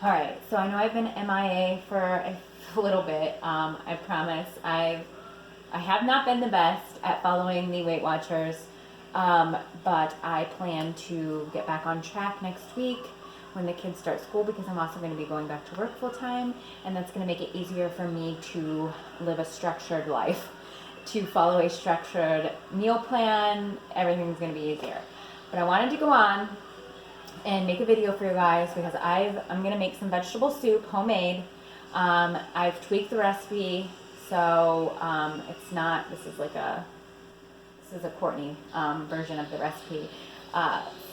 All right, so I know I've been MIA for a little bit. I promise I have not been the best at following the Weight Watchers, but I plan to get back on track next week when the kids start school, because I'm also going to be going back to work full time, and that's going to make it easier for me to live a structured life, to follow a structured meal plan. Everything's going to be easier. But I wanted to go on and make a video for you guys because I'm gonna make some vegetable soup, homemade. I've tweaked the recipe, so it's not. This is a Courtney version of the recipe.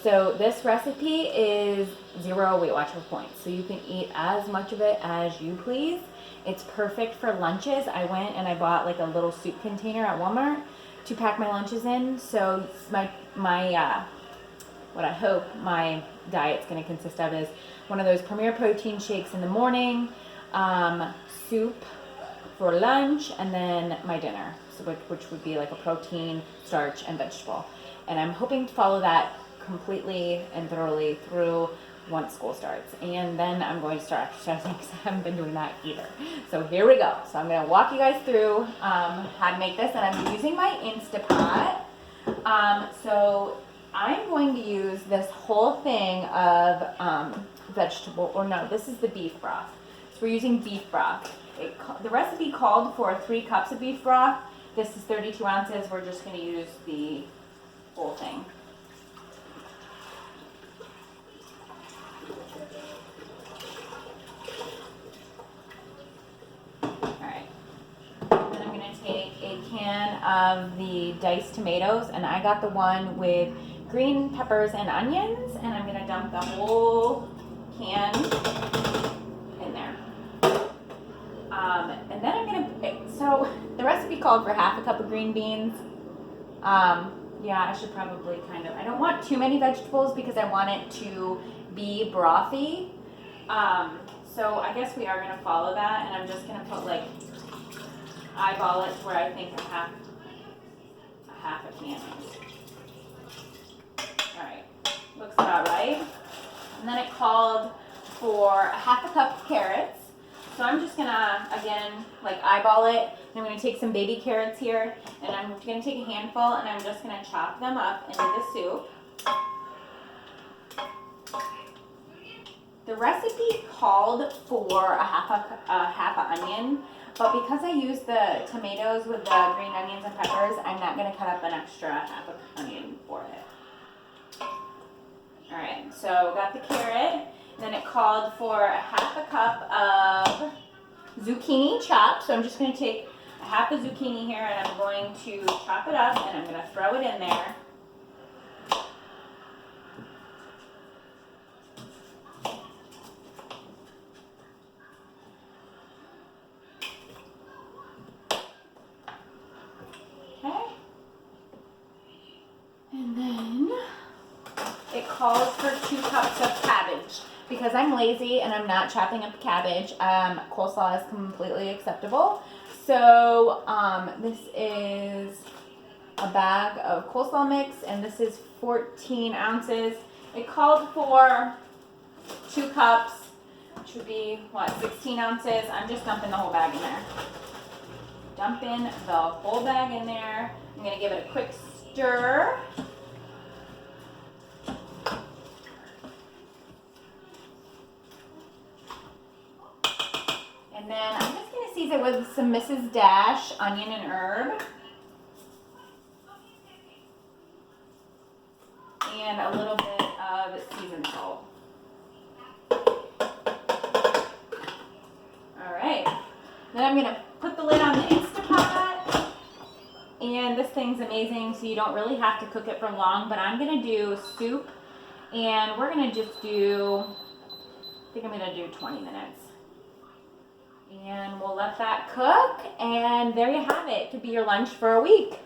So this recipe is 0 Weight Watcher points, so you can eat as much of it as you please. It's perfect for lunches. I went and I bought like a little soup container at Walmart to pack my lunches in. So what I hope my diet's going to consist of is one of those Premier Protein shakes in the morning, soup for lunch, and then my dinner, so which would be like a protein, starch, and vegetable. And I'm hoping to follow that completely and thoroughly through once school starts. And then I'm going to start exercising because I haven't been doing that either. So here we go. So I'm going to walk you guys through how to make this, and I'm using my Instapot. So I'm going to use this whole thing of this is the beef broth. So we're using beef broth. The recipe called for 3 cups of beef broth. This is 32 ounces. We're just going to use the whole thing. Alright. Then I'm going to take a can of the diced tomatoes, and I got the one with green peppers and onions, and I'm going to dump the whole can in there. And then I'm going to, so the recipe called for half a cup of green beans. Yeah, I should probably I don't want too many vegetables because I want it to be brothy. So I guess we are going to follow that, and I'm just going to put eyeball it to where I think a half a can is. Alright, looks about right. And then it called for a half a cup of carrots. So I'm just gonna, again, eyeball it. And I'm gonna take some baby carrots here, and I'm gonna take a handful, and I'm just gonna chop them up into the soup. The recipe called for a half a onion, but because I used the tomatoes with the green onions and peppers, I'm not gonna cut up an extra half an onion for it. Alright, so got the carrot, then it called for a half a cup of zucchini chopped, so I'm just going to take a half a zucchini here, and I'm going to chop it up, and I'm going to throw it in there. Okay. And then it calls for 2 cups of cabbage. Because I'm lazy and I'm not chopping up cabbage, coleslaw is completely acceptable. So this is a bag of coleslaw mix, and this is 14 ounces. It called for 2 cups, which would be, 16 ounces. I'm just dumping the whole bag in there. Dumping the whole bag in there. I'm going to give it a quick stir. And then I'm just going to season it with some Mrs. Dash onion and herb. And a little bit of seasoned salt. Alright. Then I'm going to put the lid on the Instapot. And this thing's amazing, so you don't really have to cook it for long. But I'm going to do soup. And we're going to just do, I think I'm going to do 20 minutes. And we'll let that cook, and there you have it. It could be your lunch for a week.